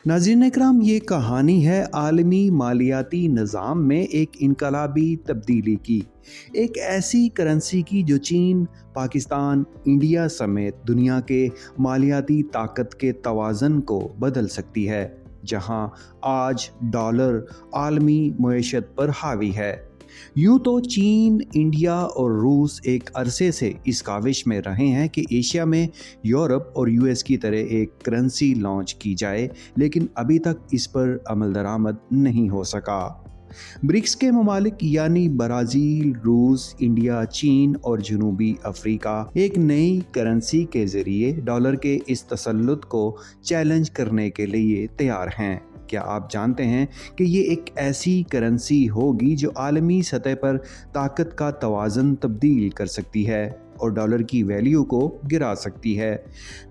नाज़रीन इकराम, ये कहानी है आलमी मालियाती निज़ाम में एक इनकलाबी तब्दीली की। एक ऐसी करेंसी की जो चीन, पाकिस्तान, इंडिया समेत दुनिया के मालियाती ताकत के तवाज़न को बदल सकती है। जहां आज डॉलर आलमी मईशत पर हावी है, यूं तो चीन, इंडिया और रूस एक अरसे से इस काविश में रहे हैं कि एशिया में यूरोप और यूएस की तरह एक करेंसी लॉन्च की जाए, लेकिन अभी तक इस पर अमल दरामद नहीं हो सका। ब्रिक्स के ममालिक यानी ब्राज़ील, रूस, इंडिया, चीन और जनूबी अफ्रीका एक नई करेंसी के जरिए डॉलर के इस तसल्लुत को चैलेंज करने के लिए तैयार हैं। क्या आप जानते हैं कि ये एक ऐसी करेंसी होगी जो आलमी सतह पर ताकत का तवाज़न तब्दील कर सकती है और डॉलर की वैल्यू को गिरा सकती है।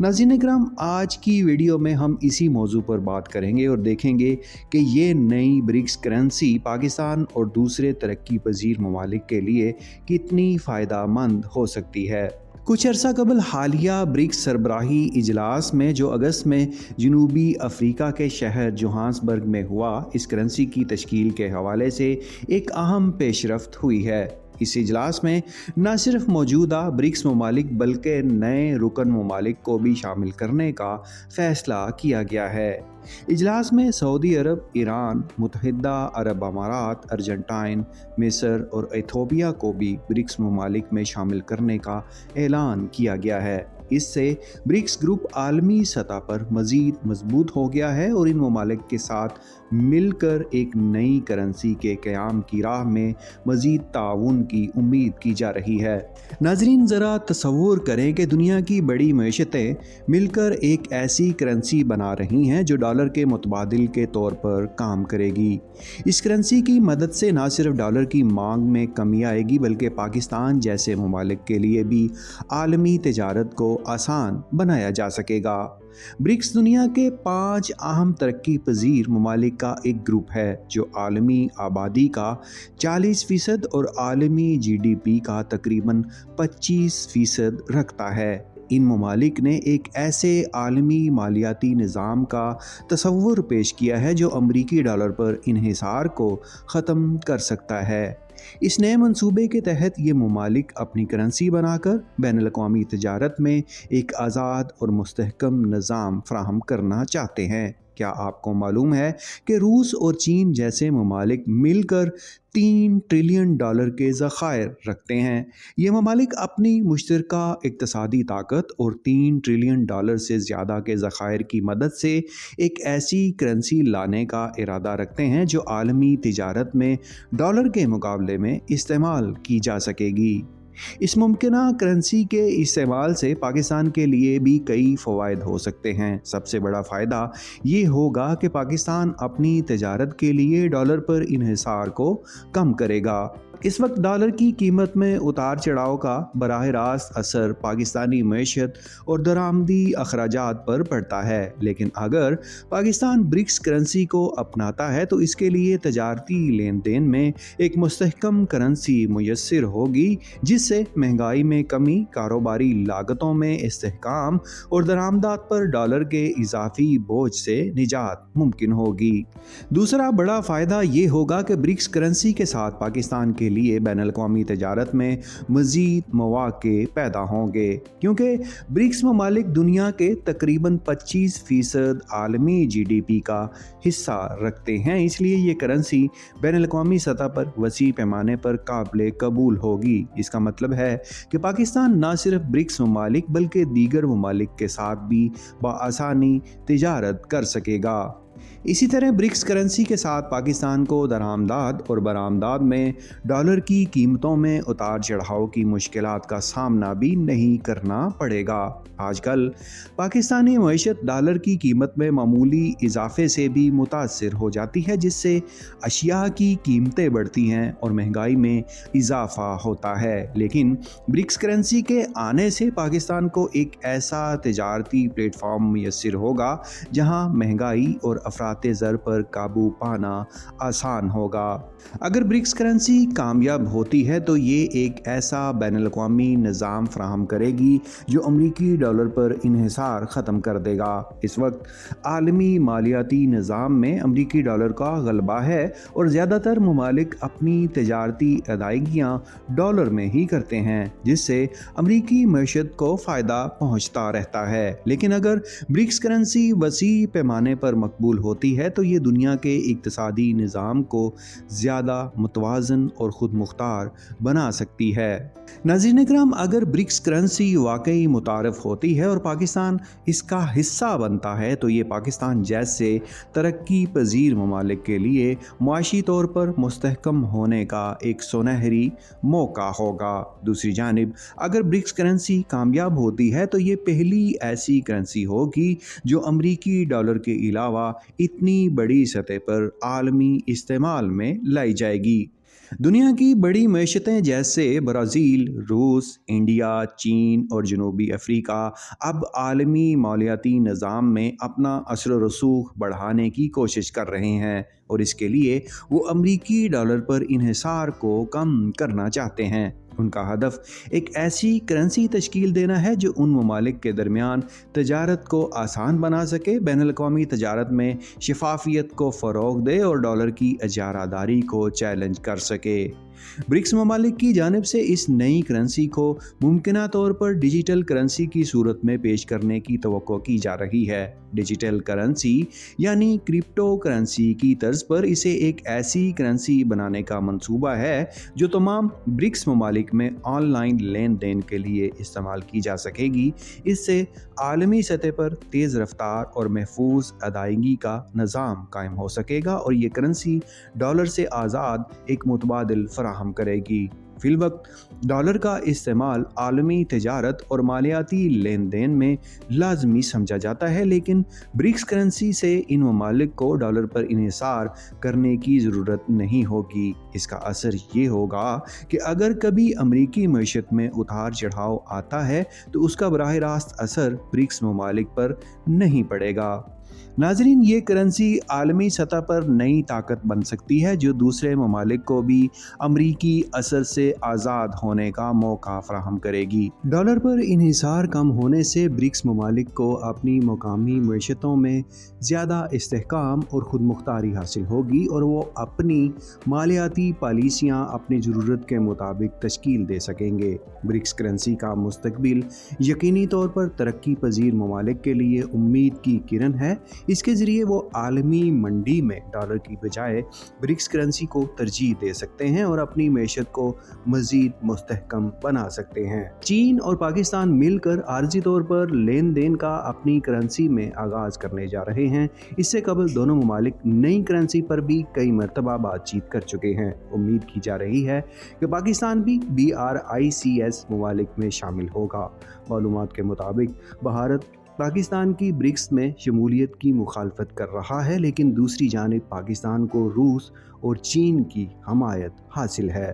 नाज़रीन इकराम, आज की वीडियो में हम इसी मौजू पर बात करेंगे और देखेंगे कि ये नई ब्रिक्स करेंसी पाकिस्तान और दूसरे तरक्की पजीर ममालिक के लिए कितनी फ़ायदेमंद हो सकती है। कुछ अरसा कबल हालिया ब्रिक्स सरबराही इजलास में जो अगस्त में जनूबी अफ्रीका के शहर जोहान्सबर्ग में हुआ, इस करेंसी की तश्कील के हवाले से एक अहम पेशरफ्त हुई है। इस इजलास में न सिर्फ मौजूदा ब्रिक्स ममालिक बल्कि नए रुकन ममालिक को भी शामिल करने का फ़ैसला किया गया है। इजलास में सऊदी अरब, ईरान, मुत्तहिदा अरब अमारात, अर्जेंटाइन, मिस्र और इथियोपिया को भी ब्रिक्स ममालिक में शामिल करने का ऐलान किया गया है। इससे ब्रिक्स ग्रुप आलमी सतह पर मज़ीद मजबूत हो गया है और इन ममालिक के साथ मिलकर एक नई करेंसी के क़याम की राह में मज़ीद ताउन की उम्मीद की जा रही है। नाज़रीन, ज़रा तसव्वुर करें कि दुनिया की बड़ी मईशतें मिलकर एक ऐसी करेंसी बना रही हैं जो डॉलर के मुतबादिल के तौर पर काम करेगी। इस करेंसी की मदद से न सिर्फ डॉलर की मांग में कमी आएगी बल्कि पाकिस्तान जैसे ममालिक के लिए भी आलमी तिजारत को आसान बनाया जा सकेगा। ब्रिक्स दुनिया के 5 अहम तरक्की पजीर ममालिक का एक ग्रुप है जो आलमी आबादी का 40% और आलमी जीडीपी का तकरीबन 25% रखता है। इन ममालिक ने एक ऐसे आलमी मालियाती निज़ाम का तसव्वुर पेश किया है जो अमरीकी डॉलर पर इन्हिसार को ख़त्म कर सकता है। इस नए मंसूबे के तहत ये ममालिक अपनी करेंसी बनाकर बैनुल-अक़वामी तिजारत में एक आज़ाद और मुस्तहकम निज़ाम फ़राहम करना चाहते हैं। क्या आपको मालूम है कि रूस और चीन जैसे ममालिक मिलकर 3 ट्रिलियन डॉलर के ज़खायर रखते हैं। ये ममालिक अपनी मुश्तरका इक़्तिसादी ताकत और 3 ट्रिलियन डॉलर से ज़्यादा के ज़खायर की मदद से एक ऐसी करेंसी लाने का इरादा रखते हैं जो आलमी तिजारत में डॉलर के मुकाबले में इस्तेमाल की जा सकेगी। इस मुमकिना करेंसी के इस्तेमाल से पाकिस्तान के लिए भी कई फ़वाइद हो सकते हैं। सबसे बड़ा फ़ायदा ये होगा कि पाकिस्तान अपनी तिजारत के लिए डॉलर पर इन्हिसार को कम करेगा। इस वक्त डॉलर की कीमत में उतार चढ़ाव का बराह रास्त असर पाकिस्तानी मईशत और दरामदी अखराजात पर पड़ता है, लेकिन अगर पाकिस्तान ब्रिक्स करेंसी को अपनाता है तो इसके लिए तजारती लेन देन में एक मुस्तहकम करेंसी मुयस्सर होगी, जिससे महंगाई में कमी, कारोबारी लागतों में इस्तेहकाम और दरामदात पर डॉलर के इजाफी बोझ से निजात मुमकिन होगी। दूसरा बड़ा फ़ायदा ये होगा कि ब्रिक्स करेंसी के साथ पाकिस्तान के लिए बैनुल-अक़वामी तिजारत में मज़ीद मौक़े पैदा होंगे, क्योंकि ब्रिक्स ममालिक दुनिया के तकरीबन 25% आलमी जीडीपी का हिस्सा रखते हैं। इसलिए ये करेंसी बैनुल-अक़वामी सतह पर वसी पैमाने पर काबिल कबूल होगी। इसका मतलब है कि पाकिस्तान न सिर्फ ब्रिक्स ममालिक बल्कि दीगर ममालिक के साथ भी बआसानी तिजारत कर सकेगा। इसी तरह ब्रिक्स करेंसी के साथ पाकिस्तान को दरामदाद और बरामदाद में डॉलर की कीमतों में उतार चढ़ाव की मुश्किलात का सामना भी नहीं करना पड़ेगा। आजकल पाकिस्तानी मईशत डॉलर की कीमत में मामूली इजाफे से भी मुतासिर हो जाती है, जिससे अशिया की कीमतें बढ़ती हैं और महंगाई में इजाफा होता है। लेकिन ब्रिक्स करेंसी के आने से पाकिस्तान को एक ऐसा तिजारती प्लेटफॉर्म मुयस्सर होगा जहां महंगाई और अफरात ज़र पर काबू पाना आसान होगा। अगर ब्रिक्स करेंसी कामयाब होती है तो ये एक ऐसा बैनुल-अक़वामी निज़ाम फराहम करेगी जो अमरीकी डॉलर पर इन्हिसार ख़त्म कर देगा। इस वक्त आलमी मालियाती निज़ाम में अमरीकी डॉलर का गलबा है और ज़्यादातर ममालिक अपनी तजारती अदायगियाँ डॉलर में ही करते हैं, जिससे अमरीकी मईशत को फ़ायदा पहुँचता रहता है। लेकिन अगर ब्रिक्स करेंसी वसी पैमाने पर मकबूल होती है तो ये दुनिया के इक़्तिसादी निज़ाम को ज़्यादा मुतवाज़न और ख़ुद मुख्तार बना सकती है। नाज़रीन इकराम, अगर ब्रिक्स करेंसी वाकई मुतारफ़ होती है और पाकिस्तान इसका हिस्सा बनता है तो ये पाकिस्तान जैसे तरक्की पजीर ममालिक के लिए मुआशी तौर पर मुस्तहकम होने का एक सुनहरी मौका होगा। दूसरी जानिब अगर ब्रिक्स करेंसी कामयाब होती है तो ये पहली ऐसी करेंसी होगी जो अमरीकी डॉलर के अलावा इतनी बड़ी सतह पर आलमी इस्तेमाल में लाई जाएगी। दुनिया की बड़ी मईशतें जैसे ब्राज़ील, रूस, इंडिया, चीन और जनूबी अफ्रीका अब आलमी मालियाती निज़ाम में अपना असर व रसूख बढ़ाने की कोशिश कर रहे हैं और इसके लिए वो अमरीकी डॉलर पर इन्हिसार को कम करना चाहते हैं। उनका हदफ एक ऐसी करेंसी तश्कील देना है जो उन ममालिक के दरमियान तजारत को आसान बना सके, बैनुल-अक़वामी तजारत में शफाफियत को फ़रोग़ दे और डॉलर की इजारादारी को चैलेंज कर सके। ब्रिक्स ममालिक की जानिब से इस नई करेंसी को मुमकिना तौर पर डिजिटल करेंसी की सूरत में पेश करने की तवक्को की जा रही है। डिजिटल करेंसी यानी क्रिप्टो करेंसी की तर्ज पर इसे एक ऐसी करेंसी बनाने का मंसूबा है जो तमाम ब्रिक्स ममालिक में ऑनलाइन लेन देन के लिए इस्तेमाल की जा सकेगी। इससे आलमी सतह पर तेज़ रफ्तार और महफूज अदायगी का निज़ाम कायम हो सकेगा और ये करेंसी डॉलर से आज़ाद एक मुतबादिल फराहम करेगी। फिलवक्त डॉलर का इस्तेमाल आलमी तजारत और मालियाती लेन देन में लाजमी समझा जाता है, लेकिन ब्रिक्स करेंसी से इन ममालिक को डॉलर पर इन्हिसार करने की ज़रूरत नहीं होगी। इसका असर ये होगा कि अगर कभी अमरीकी मईशत में उतार चढ़ाव आता है तो उसका बराह रास्त असर ब्रिक्स ममालिक पर नहीं पड़ेगा। नाज़रीन, ये करेंसी आलमी सतह पर नई ताकत बन सकती है जो दूसरे ममालिक को भी अमरीकी असर से आज़ाद होने का मौका फराहम करेगी। डॉलर पर इन्हिसार कम होने से ब्रिक्स ममालिक को अपनी मकामी मईशतों में ज़्यादा इस्तेहकाम और ख़ुद मुख्तारी हासिल होगी और वो अपनी मालियाती पॉलिसियाँ अपनी ज़रूरत के मुताबिक तश्कील दे सकेंगे। ब्रिक्स करेंसी का मुस्तकबिल यकीनी तौर पर तरक्की पजीर ममालिक के लिए उम्मीद की किरण है। इसके ज़रिए वो आलमी मंडी में डॉलर की बजाय ब्रिक्स करेंसी को तरजीह दे सकते हैं और अपनी मईशत को मज़ीद मुस्तहकम बना सकते हैं। चीन और पाकिस्तान मिलकर आर्जी तौर पर लेन देन का अपनी करेंसी में आगाज़ करने जा रहे हैं। इससे कबल दोनों ममालिक नई करेंसी पर भी कई मरतबा बातचीत कर चुके हैं। उम्मीद की जा रही है कि पाकिस्तान भी BRICS ममालिक में शामिल होगा। मालूमात के मुताबिक भारत पाकिस्तान की ब्रिक्स में शमूलियत की मुखालफत कर रहा है, लेकिन दूसरी जानिब पाकिस्तान को रूस और चीन की हमायत हासिल है।